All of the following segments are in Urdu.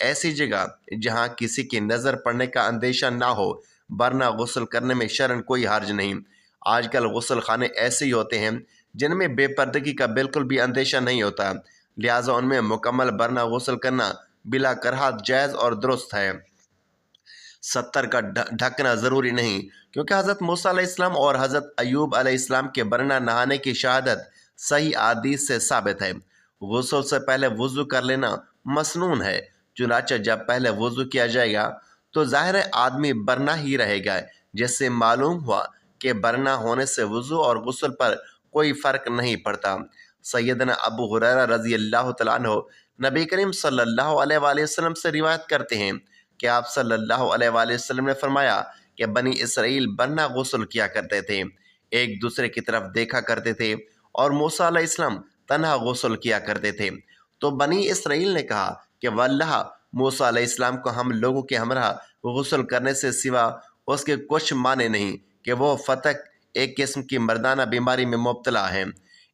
ایسی جگہ جہاں کسی کی نظر پڑنے کا اندیشہ نہ ہو، ورنہ غسل کرنے میں شرعاً کوئی حرج نہیں۔ آج کل غسل خانے ایسے ہی ہوتے ہیں جن میں بے پردگی کا بالکل بھی اندیشہ نہیں ہوتا، لہٰذا ان میں مکمل برنا غسل کرنا بلا کراہت جائز اور درست ہے۔ ستر کا ڈھکنا ضروری نہیں، کیونکہ حضرت موسیٰ علیہ السلام اور حضرت ایوب علیہ السلام کے برنا نہانے کی شہادت صحیح احادیث سے ثابت ہے۔ غسل سے پہلے وضو کر لینا مسنون ہے، چنانچہ جب پہلے وضو کیا جائے گا تو ظاہر آدمی برنا ہی رہے گا، جس سے معلوم ہوا کہ برنا ہونے سے وضو اور غسل پر کوئی فرق نہیں پڑتا۔ سیدنا ابو ہریرہ رضی اللہ تعالیٰ عنہ نبی کریم صلی اللہ علیہ وآلہ وسلم سے روایت کرتے ہیں کہ آپ صلی اللہ علیہ وآلہ وسلم نے فرمایا کہ بنی اسرائیل برنا غسل کیا کرتے تھے، ایک دوسرے کی طرف دیکھا کرتے تھے، اور موسیٰ علیہ السلام تنہا غسل کیا کرتے تھے۔ تو بنی اسرائیل نے کہا کہ واللہ موسیٰ علیہ السلام کو ہم لوگوں کے ہمراہ غسل کرنے سے سوا اس کے کچھ معنی نہیں کہ وہ فتق ایک قسم کی مردانہ بیماری میں مبتلا ہیں۔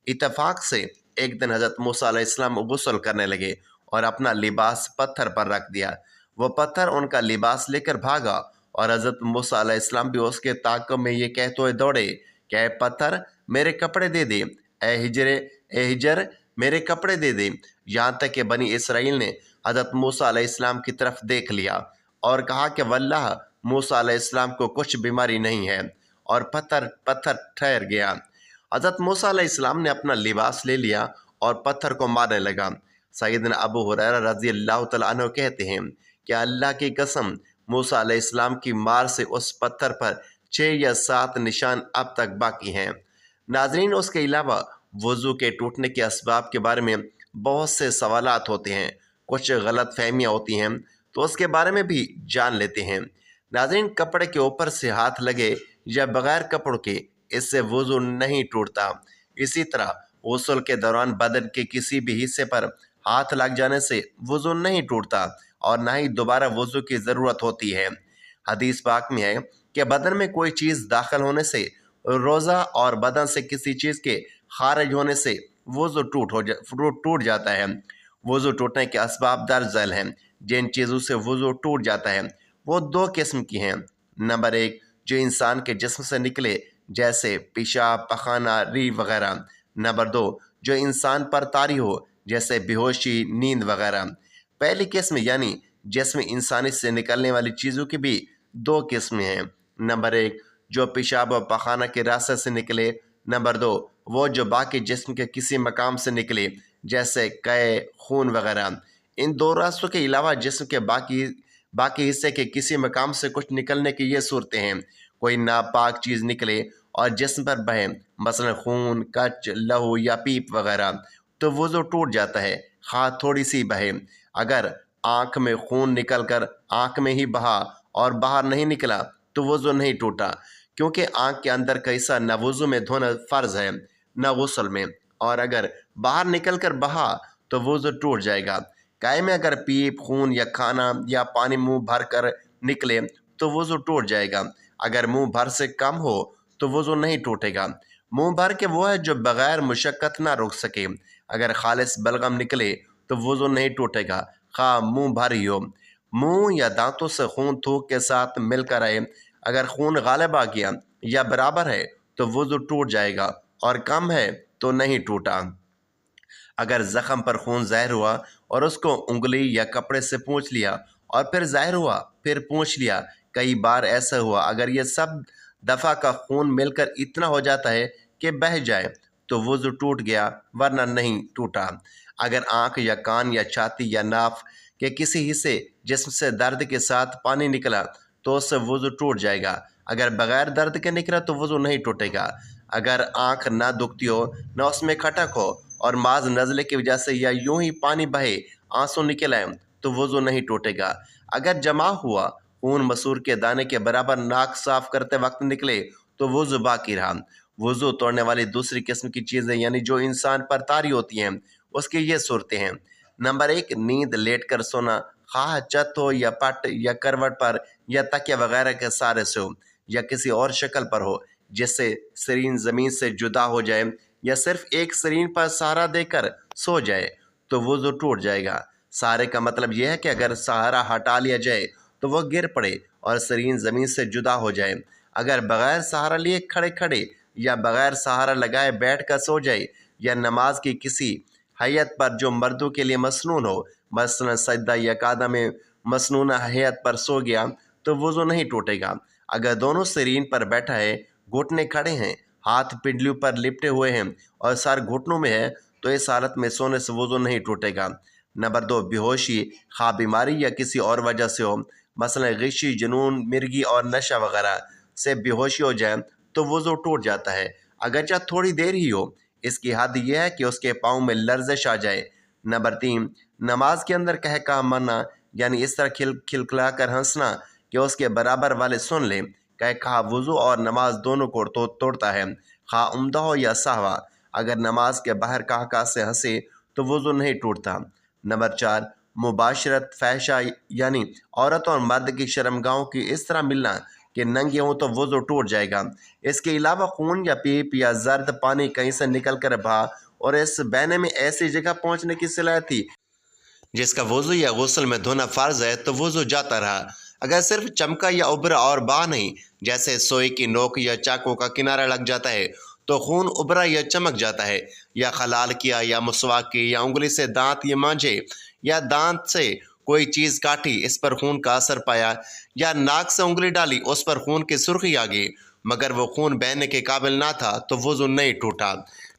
اتفاق سے ایک دن حضرت موسیٰ علیہ السلام غسل کرنے لگے اور اپنا لباس پتھر پر رکھ دیا۔ وہ پتھر ان کا لباس لے کر بھاگا اور حضرت موسیٰ علیہ السلام بھی اس کے تعاقب میں یہ کہتے ہوئے دوڑے کہ اے پتھر میرے کپڑے دے دے، اے ہجر میرے کپڑے دے دے، یہاں تک کہ بنی اسرائیل نے حضرت موسیٰ علیہ السلام کی طرف دیکھ لیا اور کہا کہ واللہ موسیٰ علیہ السلام کو کچھ بیماری نہیں ہے، اور پتھر ٹھہر گیا۔ حضرت موسیٰ علیہ السلام نے اپنا لباس لے لیا اور پتھر کو مارنے لگا۔ سیدنا ابو ہریرہ رضی اللہ تعالیٰ عنہ کہتے ہیں کہ اللہ کی قسم موسیٰ علیہ السلام کی مار سے اس پتھر پر 6 یا 7 نشان اب تک باقی ہیں۔ ناظرین، اس کے علاوہ وضو کے ٹوٹنے کے اسباب کے بارے میں بہت سے سوالات ہوتے ہیں، کچھ غلط فہمیاں ہوتی ہیں، تو اس کے بارے میں بھی جان لیتے ہیں۔ ناظرین، کپڑے کے اوپر سے ہاتھ لگے یا بغیر کپڑوں کے اس سے وضو نہیں ٹوٹتا۔ اسی طرح غسل کے دوران بدن کے کسی بھی حصے پر ہاتھ لگ جانے سے وضو نہیں ٹوٹتا اور نہ ہی دوبارہ وضو کی ضرورت ہوتی ہے۔ حدیث پاک میں ہے کہ بدن میں کوئی چیز داخل ہونے سے روزہ اور بدن سے کسی چیز کے خارج ہونے سے وضو ٹوٹ جاتا ہے۔ وضو ٹوٹنے کے اسباب درج ذیل ہیں۔ جن چیزوں سے وضو ٹوٹ جاتا ہے وہ 2 قسم کی ہیں۔ نمبر 1، جو انسان کے جسم سے نکلے، جیسے پیشاب، پخانہ، ری وغیرہ۔ نمبر 2، جو انسان پر طاری ہو، جیسے بے ہوشی، نیند وغیرہ۔ پہلی قسم یعنی جسم انسانی سے نکلنے والی چیزوں کی بھی 2 قسمیں ہیں۔ نمبر 1، جو پیشاب و پخانہ کے راستے سے نکلے۔ نمبر 2، وہ جو باقی جسم کے کسی مقام سے نکلے، جیسے قے، خون وغیرہ۔ ان 2 راستوں کے علاوہ جسم کے باقی حصے کے کسی مقام سے کچھ نکلنے کی یہ صورتیں ہیں: کوئی ناپاک چیز نکلے اور جسم پر بہے، مثلا خون، کچ، لہو یا پیپ وغیرہ، تو وضو ٹوٹ جاتا ہے، خواہ تھوڑی سی بہے۔ اگر آنکھ میں خون نکل کر آنکھ میں ہی بہا اور باہر نہیں نکلا تو وضو نہیں ٹوٹا، کیونکہ آنکھ کے اندر کا حصہ نہ وضو میں دھونا فرض ہے نہ غسل میں، اور اگر باہر نکل کر بہا تو وضو ٹوٹ جائے گا۔ قے میں اگر پیپ، خون یا کھانا یا پانی منہ بھر کر نکلے تو وضو ٹوٹ جائے گا۔ اگر منہ بھر سے کم ہو تو وضو نہیں ٹوٹے گا۔ منہ بھر کے وہ ہے جو بغیر مشقت نہ رک سکے۔ اگر خالص بلغم نکلے تو وضو نہیں ٹوٹے گا، خواہ منہ بھر ہی ہو۔ منہ یا دانتوں سے خون تھوک کے ساتھ مل کر آئے، اگر خون غالب آ گیا یا برابر ہے تو وضو ٹوٹ جائے گا، اور کم ہے تو نہیں ٹوٹا۔ اگر زخم پر خون ظاہر ہوا اور اس کو انگلی یا کپڑے سے پونچھ لیا اور پھر ظاہر ہوا، پھر پونچھ لیا، کئی بار ایسا ہوا، اگر یہ سب دفعہ کا خون مل کر اتنا ہو جاتا ہے کہ بہہ جائے تو وضو ٹوٹ گیا، ورنہ نہیں ٹوٹا۔ اگر آنکھ یا کان یا چھاتی یا ناف کے کسی حصے جسم سے درد کے ساتھ پانی نکلا تو اس سے وضو ٹوٹ جائے گا۔ اگر بغیر درد کے نکلا تو وضو نہیں ٹوٹے گا۔ اگر آنکھ نہ دکھتی ہو، نہ اس میں کھٹک ہو، اور محض نزلے کی وجہ سے یا یوں ہی پانی بہے، آنسو نکل آئے، تو وضو نہیں ٹوٹے گا۔ اگر جمع ہوا خون مسور کے دانے کے برابر ناک صاف کرتے وقت نکلے تو وضو باقی رہا۔ وضو توڑنے والی دوسری قسم کی چیزیں یعنی جو انسان پر طاری ہوتی ہیں، اس کی یہ صورتیں ہیں۔ نمبر 1، نیند لیٹ کر سونا، خواہ چت ہو یا پٹ یا کروٹ پر یا تکیہ وغیرہ کے سہارے سے ہو، یا کسی اور شکل پر ہو جس سے سرین زمین سے جدا ہو جائے، یا صرف ایک سرین پر سہارا دے کر سو جائے تو وضو ٹوٹ جائے گا۔ سہارے کا مطلب یہ ہے کہ اگر سہارا ہٹا لیا جائے تو وہ گر پڑے اور سرین زمین سے جدا ہو جائے۔ اگر بغیر سہارا لیے کھڑے کھڑے یا بغیر سہارا لگائے بیٹھ کر سو جائے، یا نماز کی کسی حیت پر جو مردوں کے لیے مسنون ہو، مثلا سجدہ یا قعدہ میں مسنونہ حیت پر سو گیا، تو وضو نہیں ٹوٹے گا۔ اگر دونوں سرین پر بیٹھا ہے، گھٹنے کھڑے ہیں، ہاتھ پنڈلیوں پر لپٹے ہوئے ہیں اور سر گھٹنوں میں ہے، تو اس حالت میں سونے سے وضو نہیں ٹوٹے گا۔ نمبر 2، بے ہوشی، خواہ بیماری یا کسی اور وجہ سے ہو، مثلا غشی، جنون، مرگی اور نشہ وغیرہ سے بے ہوشی ہو جائے تو وضو ٹوٹ جاتا ہے، اگرچہ تھوڑی دیر ہی ہو۔ اس کی حد یہ ہے کہ اس کے پاؤں میں لرزش آ جائے۔ نمبر 3، نماز کے اندر کہا مرنا، یعنی اس طرح کھلکھلا کر ہنسنا کہ اس کے برابر والے سن لیں۔ کہا وضو اور نماز دونوں کو توڑتا ہے، خواہ عمدہ ہو یا سہوا۔ اگر نماز کے باہر کہا سے ہنسے تو وضو نہیں ٹوٹتا۔ نمبر 4، مباشرت فحشہ، یعنی عورت اور مرد کی شرمگاہوں کی اس طرح ملنا کہ ننگے ہوں تو وضو ٹوٹ جائے گا۔ اس کے علاوہ خون یا پیپ یا زرد پانی کہیں سے نکل کر بہا اور اس بہنے میں ایسی جگہ پہنچنے کی صلاحیت تھی جس کا وضو یا غسل میں دھونا فرض ہے، تو وضو جاتا رہا۔ اگر صرف چمکا یا ابھرا اور بہا نہیں، جیسے سوئی کی نوک یا چاقو کا کنارہ لگ جاتا ہے تو خون ابھرا یا چمک جاتا ہے، یا خلال کیا یا مسواک کی یا انگلی سے دانت یہ مانجے یا دانت سے کوئی چیز کاٹی، اس پر خون کا اثر پایا، یا ناک سے انگلی ڈالی، اس پر خون کی سرخی آ گئی مگر وہ خون بہنے کے قابل نہ تھا، تو وضو نہیں ٹوٹا۔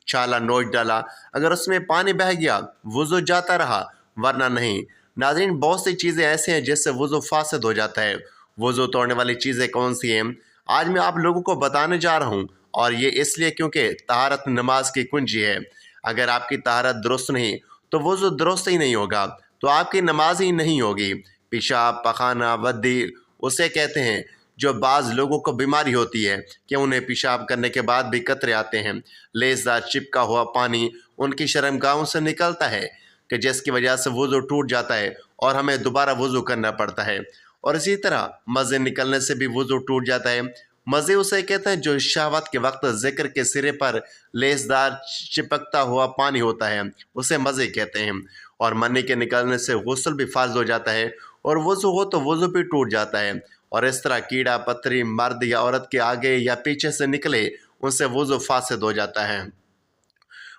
چھالا نوچ ڈالا، اگر اس میں پانی بہہ گیا، وضو جاتا رہا، ورنہ نہیں۔ ناظرین، بہت سی چیزیں ایسی ہیں جس سے وضو فاسد ہو جاتا ہے۔ وضو توڑنے والی چیزیں کون سی ہیں؟ آج میں آپ لوگوں کو بتانے جا رہا ہوں، اور یہ اس لیے کیونکہ طہارت نماز کی کنجی ہے۔ اگر آپ کی طہارت درست نہیں تو وضو درست ہی نہیں ہوگا، تو آپ کی نماز ہی نہیں ہوگی۔ پیشاب، پخانہ، ودی اسے کہتے ہیں جو بعض لوگوں کو بیماری ہوتی ہے کہ انہیں پیشاب کرنے کے بعد بھی قطرے آتے ہیں۔ لیسدار چپکا ہوا پانی ان کی شرمگاہوں سے نکلتا ہے کہ جس کی وجہ سے وضو ٹوٹ جاتا ہے اور ہمیں دوبارہ وضو کرنا پڑتا ہے۔ اور اسی طرح مزے نکلنے سے بھی وضو ٹوٹ جاتا ہے۔ مزے اسے کہتے ہیں جو شہوت کے وقت ذکر کے سرے پر لیسدار چپکتا ہوا پانی ہوتا ہے، اسے مزے کہتے ہیں۔ اور منی کے نکلنے سے غسل بھی فرض ہو جاتا ہے، اور وضو ہو تو وضو بھی ٹوٹ جاتا ہے۔ اور اس طرح کیڑا پتھری مرد یا عورت کے آگے یا پیچھے سے نکلے، ان سے وضو فاسد ہو جاتا ہے،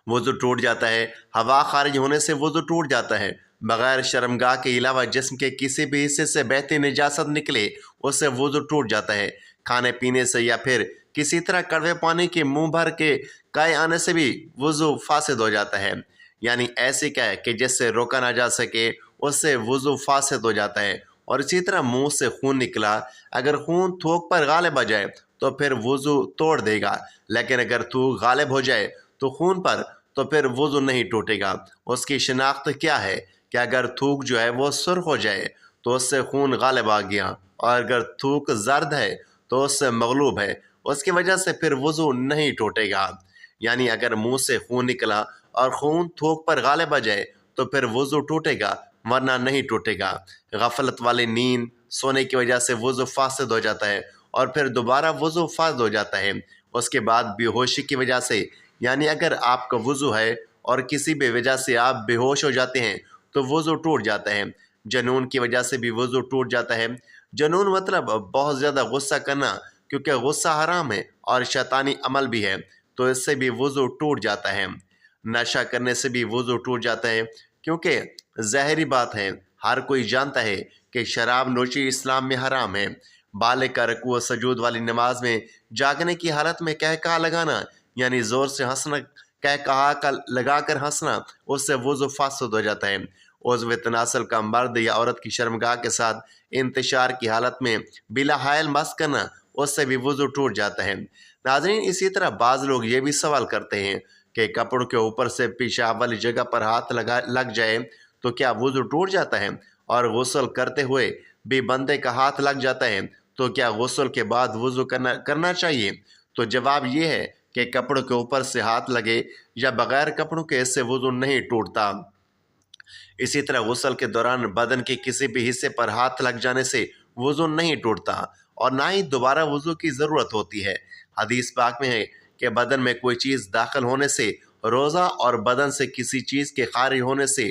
وضو ٹوٹ جاتا ہے۔ ہوا خارج ہونے سے وضو ٹوٹ جاتا ہے۔ بغیر شرمگاہ کے علاوہ جسم کے کسی بھی حصے سے بہتی نجاست نکلے، اس سے وضو ٹوٹ جاتا ہے۔ کھانے پینے سے یا پھر کسی طرح کڑوے پانی کے منہ بھر کے کائے آنے سے بھی وضو فاسد ہو جاتا ہے، یعنی ایسی کائے کہ جس سے روکا نہ جا سکے، اس سے وضو فاسد ہو جاتا ہے۔ اور اسی طرح منہ سے خون نکلا، اگر خون تھوک پر غالب آ جائے تو پھر وضو توڑ دے گا، لیکن اگر تھوک غالب ہو جائے تو خون پر، تو پھر وضو نہیں ٹوٹے گا۔ اس کی شناخت کیا ہے کہ اگر تھوک جو ہے وہ سرخ ہو جائے تو اس سے خون غالب آ گیا، اور اگر تھوک زرد ہے تو اس سے مغلوب ہے، اس کی وجہ سے پھر وضو نہیں ٹوٹے گا۔ یعنی اگر منہ سے خون نکلا اور خون تھوک پر غالب آ جائے تو پھر وضو ٹوٹے گا، ورنہ نہیں ٹوٹے گا۔ غفلت والی نیند سونے کی وجہ سے وضو فاسد ہو جاتا ہے، اور پھر دوبارہ وضو فاسد ہو جاتا ہے۔ اس کے بعد بے ہوشی کی وجہ سے، یعنی اگر آپ کا وضو ہے اور کسی بھی وجہ سے آپ بے ہوش ہو جاتے ہیں تو وضو ٹوٹ جاتا ہے۔ جنون کی وجہ سے بھی وضو ٹوٹ جاتا ہے۔ جنون مطلب بہت زیادہ غصہ کرنا، کیونکہ غصہ حرام ہے اور شیطانی عمل بھی ہے، تو اس سے بھی وضو ٹوٹ جاتا ہے۔ نشہ کرنے سے بھی وضو ٹوٹ جاتا ہے، کیونکہ ظاہری بات ہے، ہر کوئی جانتا ہے کہ شراب نوشی اسلام میں حرام ہے۔ بالغ کا رکوع و سجود والی نماز میں جاگنے کی حالت میں کہا لگانا، یعنی زور سے ہنسنا، کہا لگا کر ہنسنا، اس سے وضو فاسد ہو جاتا ہے۔ عضو تناسل کا مرد یا عورت کی شرمگاہ کے ساتھ انتشار کی حالت میں بلا حائل مس کرنا، اس سے بھی وضو ٹوٹ جاتا ہے۔ ناظرین، اسی طرح بعض لوگ یہ بھی سوال کرتے ہیں کہ کپڑوں کے اوپر سے پیشاب والی جگہ پر ہاتھ لگ جائے تو کیا وضو ٹوٹ جاتا ہے؟ اور غسل کرتے ہوئے بھی بندے کا ہاتھ لگ جاتا ہے تو کیا غسل کے بعد وضو کرنا چاہیے؟ تو جواب یہ ہے کہ کپڑوں کے اوپر سے ہاتھ لگے یا بغیر کپڑوں کے، اس سے وضو نہیں ٹوٹتا۔ اسی طرح غسل کے دوران بدن کے کسی بھی حصے پر ہاتھ لگ جانے سے وضو نہیں ٹوٹتا، اور نہ ہی دوبارہ وضو کی ضرورت ہوتی ہے۔ حدیث پاک میں ہے کہ بدن میں کوئی چیز داخل ہونے سے روزہ اور بدن سے کسی چیز کے خارج ہونے سے